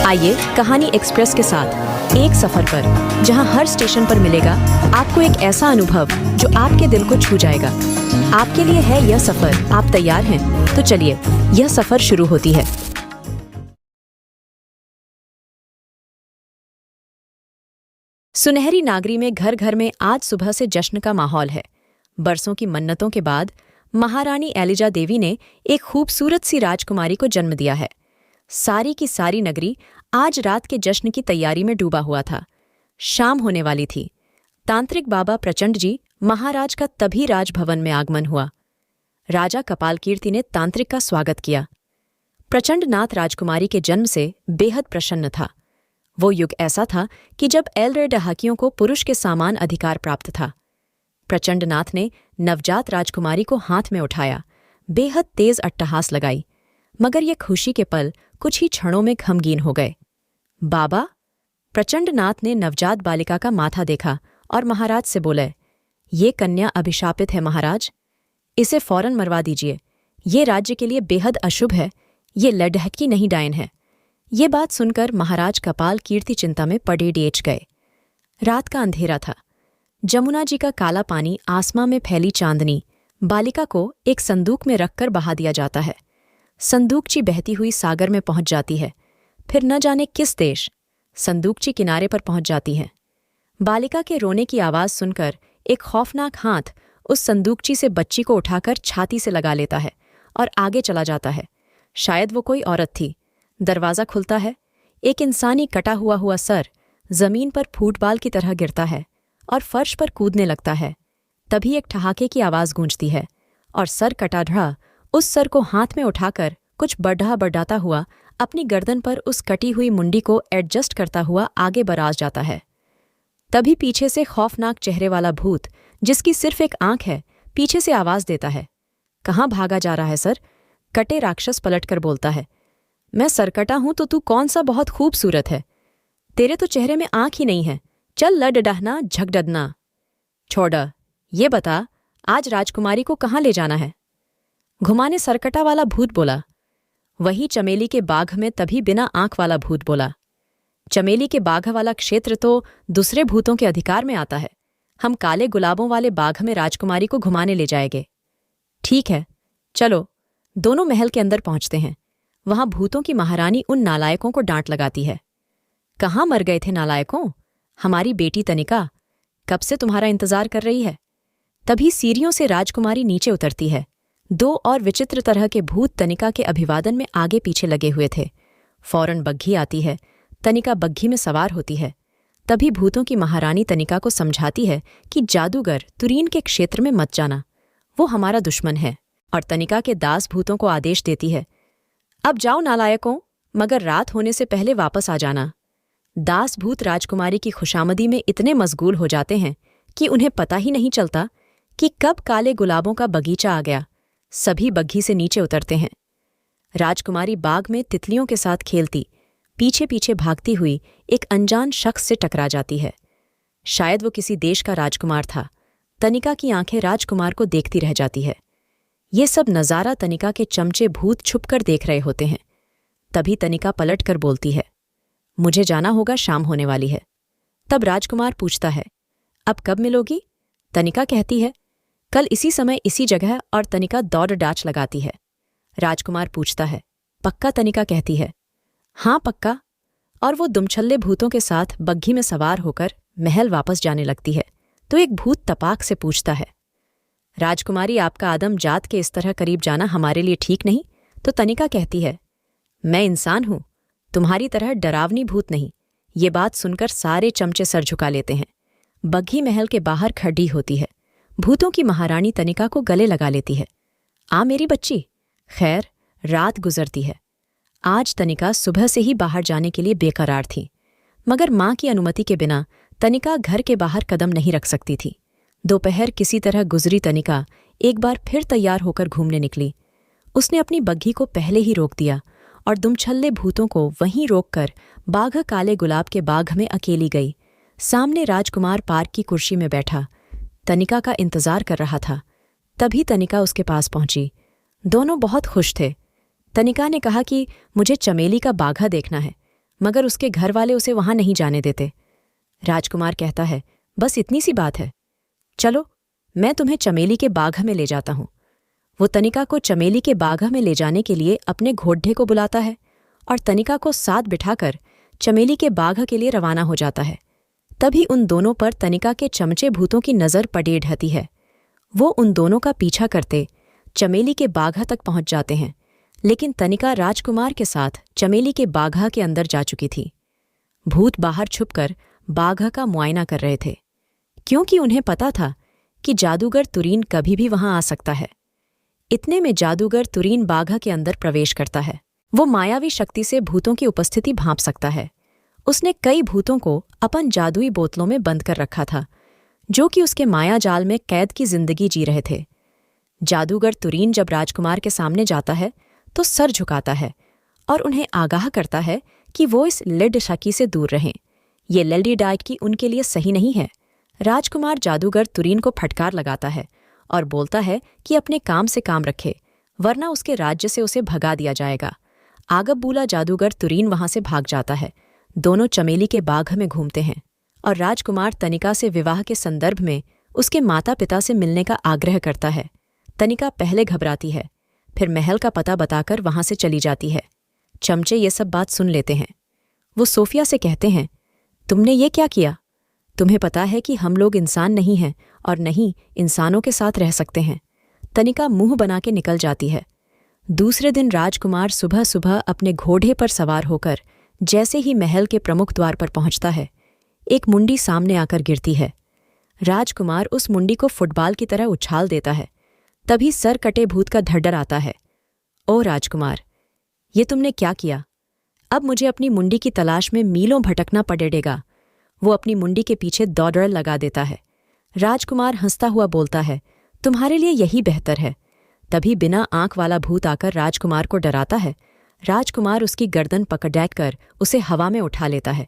आइए कहानी एक्सप्रेस के साथ एक सफर पर, जहां हर स्टेशन पर मिलेगा आपको एक ऐसा अनुभव जो आपके दिल को छू जाएगा। आपके लिए है यह सफर। आप तैयार हैं? तो चलिए, यह सफर शुरू होती है। सुनहरी नागरी में घर घर में आज सुबह से जश्न का माहौल है। बरसों की मन्नतों के बाद महारानी एलिजा देवी ने एक खूबसूरत सी राजकुमारी को जन्म दिया है। सारी की सारी नगरी आज रात के जश्न की तैयारी में डूबा हुआ था। शाम होने वाली थी। तांत्रिक बाबा प्रचंड जी महाराज का तभी राजभवन में आगमन हुआ। राजा कपालकीर्ति ने तांत्रिक का स्वागत किया। प्रचंड नाथ राजकुमारी के जन्म से बेहद प्रसन्न था। वो युग ऐसा था कि जब एलरे डहाकियों को पुरुष के समान अधिकार प्राप्त था। प्रचंड नाथ ने नवजात राजकुमारी को हाथ में उठाया, बेहद तेज अट्टहास लगाई, मगर ये खुशी के पल कुछ ही क्षणों में गमगीन हो गए। बाबा, प्रचंड नाथ ने नवजात बालिका का माथा देखा और महाराज से बोले, ये कन्या अभिशापित है महाराज, इसे फौरन मरवा दीजिए। ये राज्य के लिए बेहद अशुभ है। ये लडहकी नहीं डायन है। ये बात सुनकर महाराज कपालकीर्ति चिंता में पड़े डेच गए। रात का अंधेरा था। जमुना जी का काला पानी, आसमां में फैली चांदनी, बालिका को एक संदूक में रखकर बहा दिया जाता है। संदूकची बहती हुई सागर में पहुंच जाती है, फिर न जाने किस देश संदूकची किनारे पर पहुंच जाती है। बालिका के रोने की आवाज सुनकर एक खौफनाक हाथ उस संदूकची से बच्ची को उठाकर छाती से लगा लेता है और आगे चला जाता है। शायद वो कोई औरत थी। दरवाज़ा खुलता है। एक इंसानी कटा हुआ सर जमीन पर फुटबॉल की तरह गिरता है और फर्श पर कूदने लगता है। तभी एक ठहाके की आवाज़ गूंजती है और सर कटाढ़ा उस सर को हाथ में उठाकर कुछ बढ़ाता हुआ अपनी गर्दन पर उस कटी हुई मुंडी को एडजस्ट करता हुआ आगे बराज जाता है। तभी पीछे से खौफनाक चेहरे वाला भूत, जिसकी सिर्फ एक आंख है, पीछे से आवाज देता है, कहाँ भागा जा रहा है सर? कटे राक्षस पलटकर बोलता है, मैं सरकटा हूं तो तू कौन सा बहुत खूबसूरत है। तेरे तो चेहरे में आंख ही नहीं है। चल लड डहना झगडदना। छोड़, ये बता आज राजकुमारी को कहाँ ले जाना है? घुमाने सरकटा वाला भूत बोला। वही चमेली के बाघ में तभी बिना आंख वाला भूत बोला, चमेली के बाघ वाला क्षेत्र तो दूसरे भूतों के अधिकार में आता है। हम काले गुलाबों वाले बाघ में राजकुमारी को घुमाने ले जाएंगे। ठीक है, चलो। दोनों महल के अंदर पहुंचते हैं। वहां भूतों की महारानी उन नालायकों को डांट लगाती है। कहाँ मर गए थे नालायकों? हमारी बेटी तनिका कब से तुम्हारा इंतजार कर रही है। तभी सीढ़ियों से राजकुमारी नीचे उतरती है। दो और विचित्र तरह के भूत तनिका के अभिवादन में आगे पीछे लगे हुए थे। फौरन बग्घी आती है। तनिका बग्घी में सवार होती है। तभी भूतों की महारानी तनिका को समझाती है कि जादूगर तुरीन के क्षेत्र में मत जाना, वो हमारा दुश्मन है। और तनिका के दास भूतों को आदेश देती है, अब जाओ नालायकों, मगर रात होने से पहले वापस आ जाना। दास भूत राजकुमारी की खुशामदी में इतने मशगूल हो जाते हैं कि उन्हें पता ही नहीं चलता कि कब काले गुलाबों का बगीचा आ गया। सभी बग्घी से नीचे उतरते हैं। राजकुमारी बाग में तितलियों के साथ खेलती, पीछे पीछे भागती हुई एक अनजान शख्स से टकरा जाती है। शायद वो किसी देश का राजकुमार था। तनिका की आंखें राजकुमार को देखती रह जाती है। ये सब नज़ारा तनिका के चमचे भूत छुपकर देख रहे होते हैं। तभी तनिका पलटकर बोलती है, मुझे जाना होगा, शाम होने वाली है। तब राजकुमार पूछता है, अब कब मिलोगी? तनिका कहती है, कल इसी समय इसी जगह, और तनिका दौड़ डाच लगाती है। राजकुमार पूछता है, पक्का? तनिका कहती है, हाँ पक्का। और वो दुमछल्ले भूतों के साथ बग्घी में सवार होकर महल वापस जाने लगती है तो एक भूत तपाक से पूछता है, राजकुमारी आपका आदम जात के इस तरह करीब जाना हमारे लिए ठीक नहीं? तो तनिका कहती है, मैं इंसान हूं, तुम्हारी तरह डरावनी भूत नहीं। ये बात सुनकर सारे चमचे सर झुका लेते हैं। बग्घी महल के बाहर खड़ी होती है। भूतों की महारानी तनिका को गले लगा लेती है, आ मेरी बच्ची। खैर, रात गुजरती है। आज तनिका सुबह से ही बाहर जाने के लिए बेकरार थी, मगर माँ की अनुमति के बिना तनिका घर के बाहर कदम नहीं रख सकती थी। दोपहर किसी तरह गुजरी तनिका एक बार फिर तैयार होकर घूमने निकली। उसने अपनी बग्घी को पहले ही रोक दिया और दुमछल्ले भूतों को वहीं रोककर बाघ काले गुलाब के बाग में अकेली गई। सामने राजकुमार पार्क की कुर्सी में बैठा तनिका का इंतजार कर रहा था। तभी तनिका उसके पास पहुंची। दोनों बहुत खुश थे। तनिका ने कहा कि मुझे चमेली का बाघा देखना है। मगर उसके घर वाले उसे वहां नहीं जाने देते। राजकुमार कहता है, बस इतनी सी बात है, चलो मैं तुम्हें चमेली के बाग में ले जाता हूं। वो तनिका को चमेली के बाग में ले जाने के लिए अपने घोड़े को बुलाता है और तनिका को साथ बिठाकर चमेली के बाग के लिए रवाना हो जाता है। तभी उन दोनों पर तनिका के चमचे भूतों की नज़र पड़े ढहती है। वो उन दोनों का पीछा करते चमेली के बाघा तक पहुंच जाते हैं, लेकिन तनिका राजकुमार के साथ चमेली के बाघा के अंदर जा चुकी थी। भूत बाहर छुपकर बाघा का मुआयना कर रहे थे, क्योंकि उन्हें पता था कि जादूगर तुरीन कभी भी वहां आ सकता है। इतने में जादूगर तुरीन बाघा के अंदर प्रवेश करता है। वो मायावी शक्ति से भूतों की उपस्थिति भांप सकता है। उसने कई भूतों को अपन जादुई बोतलों में बंद कर रखा था, जो कि उसके माया जाल में कैद की जिंदगी जी रहे थे। जादूगर तुरीन जब राजकुमार के सामने जाता है तो सर झुकाता है और उन्हें आगाह करता है कि वो इस लेड शकी से दूर रहें। ये लेडी डाइट की उनके लिए सही नहीं है। राजकुमार जादूगर तुरीन को फटकार लगाता है और बोलता है कि अपने काम से काम रखे, वरना उसके राज्य से उसे भगा दिया जाएगा। आगबबूला जादूगर तुरीन वहां से भाग जाता है। दोनों चमेली के बाग में घूमते हैं और राजकुमार तनिका से विवाह के संदर्भ में उसके माता पिता से मिलने का आग्रह करता है। तनिका पहले घबराती है, फिर महल का पता बताकर वहां से चली जाती है। चमचे ये सब बात सुन लेते हैं। वो सोफिया से कहते हैं, तुमने ये क्या किया? तुम्हें पता है कि हम लोग इंसान नहीं हैं और नहीं इंसानों के साथ रह सकते हैं। तनिका मुंह बना के निकल जाती है। दूसरे दिन राजकुमार सुबह सुबह अपने घोड़े पर सवार होकर जैसे ही महल के प्रमुख द्वार पर पहुंचता है, एक मुंडी सामने आकर गिरती है। राजकुमार उस मुंडी को फुटबॉल की तरह उछाल देता है। तभी सर कटे भूत का धड़डर आता है। ओ राजकुमार, ये तुमने क्या किया? अब मुझे अपनी मुंडी की तलाश में मीलों भटकना पड़ेगा। वो अपनी मुंडी के पीछे दौड़ लगा देता है। राजकुमार हंसता हुआ बोलता है, तुम्हारे लिए यही बेहतर है। तभी बिना आंख वाला भूत आकर राजकुमार को डराता है। राजकुमार उसकी गर्दन पकड़ उसे हवा में उठा लेता है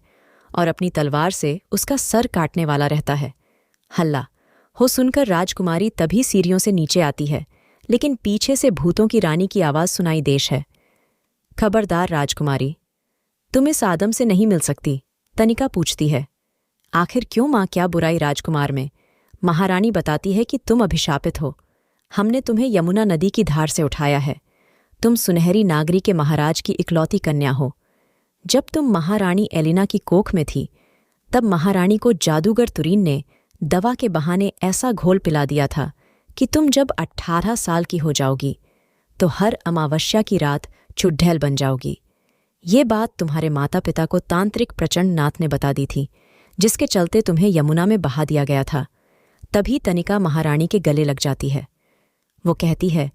और अपनी तलवार से उसका सर काटने वाला रहता है। हल्ला हो सुनकर राजकुमारी तभी सीढ़ियों से नीचे आती है, लेकिन पीछे से भूतों की रानी की आवाज सुनाई देश है। खबरदार राजकुमारी, तुम इस आदम से नहीं मिल सकती। तनिका पूछती है, आखिर क्यों माँ, क्या बुराई राजकुमार में? महारानी बताती है कि तुम अभिशापित हो। हमने तुम्हें यमुना नदी की धार से उठाया है। तुम सुनहरी नागरी के महाराज की इकलौती कन्या हो। जब तुम महारानी एलिना की कोख में थी, तब महारानी को जादूगर तुरीन ने दवा के बहाने ऐसा घोल पिला दिया था कि तुम जब 18 साल की हो जाओगी तो हर अमावस्या की रात चुड़ैल बन जाओगी। ये बात तुम्हारे माता पिता को तांत्रिक प्रचंड नाथ ने बता दी थी, जिसके चलते तुम्हें यमुना में बहा दिया गया था। तभी तनिका महारानी के गले लग जाती है। वो कहती है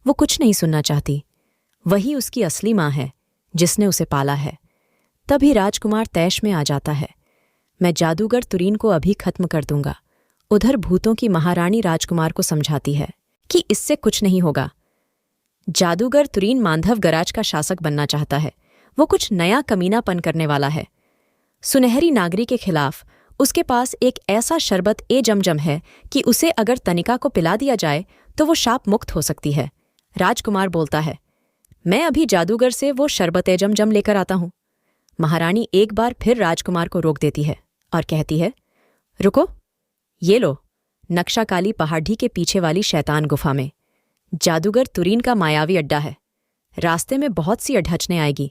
वो कुछ नहीं सुनना चाहती, वही उसकी असली माँ है जिसने उसे पाला है। तभी राजकुमार तैश में आ जाता है, मैं जादूगर तुरीन को अभी खत्म कर दूंगा। उधर भूतों की महारानी राजकुमार को समझाती है कि इससे कुछ नहीं होगा। जादूगर तुरीन मांधव गराज का शासक बनना चाहता है। वो कुछ नया कमीनापन करने वाला है। सुनहरी नागरी के खिलाफ उसके पास एक ऐसा शरबत ए जमजम है कि उसे अगर तनिका को पिला दिया जाए तो वो शाप मुक्त हो सकती है। राजकुमार बोलता है, मैं अभी जादूगर से वो शरबत ए जमजम लेकर आता हूं। महारानी एक बार फिर राजकुमार को रोक देती है और कहती है, रुको, ये लो, नक्शाकाली पहाड़ी के पीछे वाली शैतान गुफा में जादूगर तुरीन का मायावी अड्डा है। रास्ते में बहुत सी अढ़चने आएगी।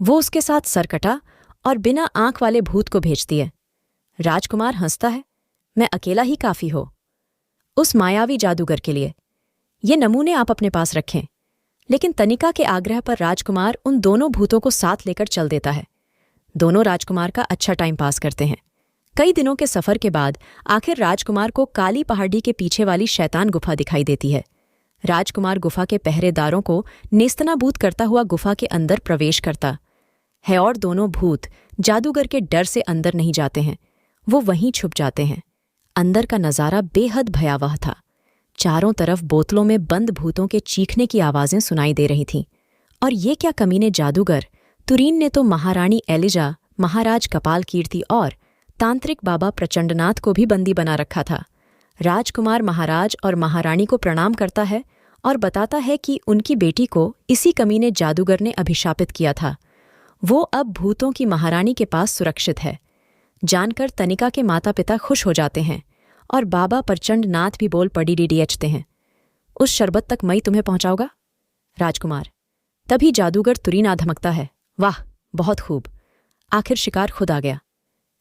वो उसके साथ सरकटा और बिना आंख वाले भूत को भेजती है। राजकुमार हंसता है, मैं अकेला ही काफी हो उस मायावी जादूगर के लिए। ये नमूने आप अपने पास रखें। लेकिन तनिका के आग्रह पर राजकुमार उन दोनों भूतों को साथ लेकर चल देता है। दोनों राजकुमार का अच्छा टाइम पास करते हैं। कई दिनों के सफर के बाद आखिर राजकुमार को काली पहाड़ी के पीछे वाली शैतान गुफा दिखाई देती है। राजकुमार गुफा के पहरेदारों को नेस्तनाबूद करता हुआ गुफा के अंदर प्रवेश करता है और दोनों भूत जादूगर के डर से अंदर नहीं जाते हैं, वो वहीं छुप जाते हैं। अंदर का नज़ारा बेहद भयावह था। चारों तरफ बोतलों में बंद भूतों के चीखने की आवाज़ें सुनाई दे रही थीं। और ये क्या कमीने जादूगर तुरीन ने तो महारानी एलिजा, महाराज कपाल कीर्ति और तांत्रिक बाबा प्रचंडनाथ को भी बंदी बना रखा था। राजकुमार महाराज और महारानी को प्रणाम करता है और बताता है कि उनकी बेटी को इसी कमीने जादूगर ने अभिशापित किया था। वो अब भूतों की महारानी के पास सुरक्षित है। जानकर तनिका के माता पिता खुश हो जाते हैं और बाबा प्रचंड नाथ भी बोल पड़ी डीडीएचते हैं, उस शरबत तक मैं तुम्हें पहुंचाऊंगा। राजकुमार, तभी जादूगर तुरीन आ धमकता है, वाह बहुत खूब, आखिर शिकार खुद आ गया।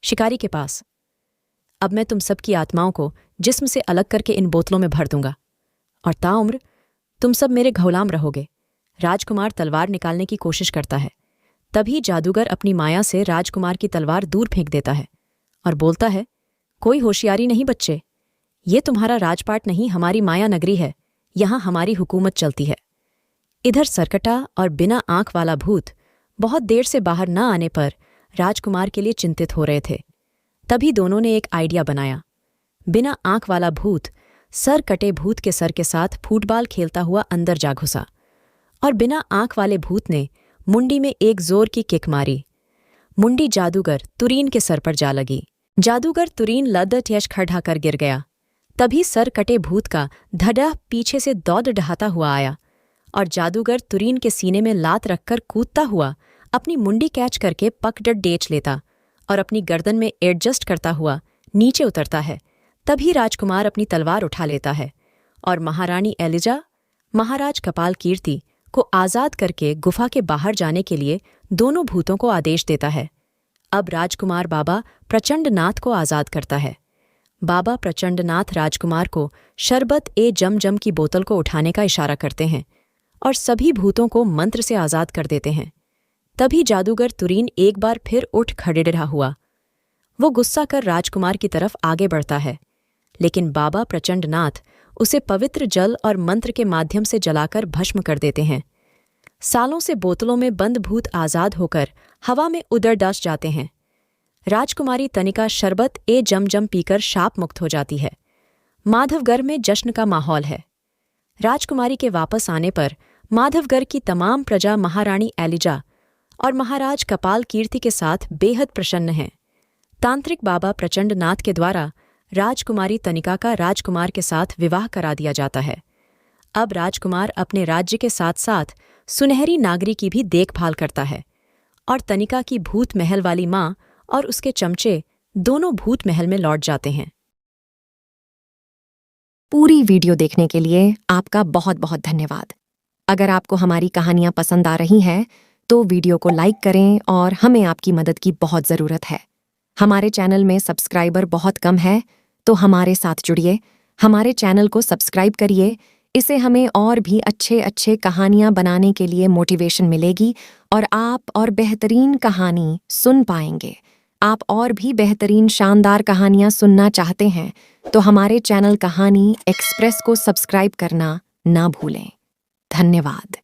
शिकारी के पास, अब मैं तुम सबकी आत्माओं को जिस्म से अलग करके इन बोतलों में भर दूंगा और ताउम्र तुम सब मेरे घोलाम रहोगे। राजकुमार तलवार निकालने की कोशिश करता है। तभी जादूगर अपनी माया से राजकुमार की तलवार दूर फेंक देता है और बोलता है, कोई होशियारी नहीं बच्चे, ये तुम्हारा राजपाट नहीं, हमारी माया नगरी है, यहां हमारी हुकूमत चलती है। इधर सरकटा और बिना आंख वाला भूत बहुत देर से बाहर न आने पर राजकुमार के लिए चिंतित हो रहे थे। तभी दोनों ने एक आइडिया बनाया। बिना आंख वाला भूत सर कटे भूत के सर के साथ फुटबॉल खेलता हुआ अंदर जा घुसा और बिना आंख वाले भूत ने मुंडी में एक जोर की किक मारी। मुंडी जादूगर तुरीन के सर पर जा लगी। जादूगर तुरीन लदत खड़ा कर गिर गया। तभी सर कटे भूत का धड़ा पीछे से दौड़ ढहाता हुआ आया और जादूगर तुरीन के सीने में लात रखकर कूदता हुआ अपनी मुंडी कैच करके पकड़ डेच लेता और अपनी गर्दन में एडजस्ट करता हुआ नीचे उतरता है। तभी राजकुमार अपनी तलवार उठा लेता है और महारानी एलिजा, महाराज कपाल कीर्ति को आज़ाद करके गुफा के बाहर जाने के लिए दोनों भूतों को आदेश देता है। अब राजकुमार बाबा प्रचंडनाथ को आज़ाद करता है। बाबा प्रचंडनाथ राजकुमार को शरबत ए जम की बोतल को उठाने का इशारा करते हैं और सभी भूतों को मंत्र से आज़ाद कर देते हैं। तभी जादूगर तुरीन एक बार फिर उठ खड़ेरा हुआ। वो गुस्सा कर राजकुमार की तरफ आगे बढ़ता है, लेकिन बाबा प्रचंडनाथ उसे पवित्र जल और मंत्र के माध्यम से जलाकर भस्म कर देते हैं। सालों से बोतलों में बंद भूत आज़ाद होकर हवा में उड़ डस जाते हैं। राजकुमारी तनिका शरबत ए जम पीकर शाप मुक्त हो जाती है। माधवगढ़ में जश्न का माहौल है। राजकुमारी के वापस आने पर माधवगढ़ की तमाम प्रजा महारानी एलिजा और महाराज कपाल कीर्ति के साथ बेहद प्रसन्न हैं। तांत्रिक बाबा प्रचंडनाथ के द्वारा राजकुमारी तनिका का राजकुमार के साथ विवाह करा दिया जाता है। अब राजकुमार अपने राज्य के साथ साथ सुनहरी नागरी की भी देखभाल करता है और तनिका की भूत महल वाली माँ और उसके चमचे दोनों भूत महल में लौट जाते हैं। पूरी वीडियो देखने के लिए आपका बहुत बहुत धन्यवाद। अगर आपको हमारी कहानियाँ पसंद आ रही हैं तो वीडियो को लाइक करें और हमें आपकी मदद की बहुत ज़रूरत है। हमारे चैनल में सब्सक्राइबर बहुत कम है, तो हमारे साथ जुड़िए, हमारे चैनल को सब्सक्राइब करिए। इससे हमें और भी अच्छे कहानियाँ बनाने के लिए मोटिवेशन मिलेगी और आप और बेहतरीन कहानी सुन पाएंगे। आप और भी बेहतरीन शानदार कहानियाँ सुनना चाहते हैं तो हमारे चैनल कहानी एक्सप्रेस को सब्सक्राइब करना ना भूलें। धन्यवाद।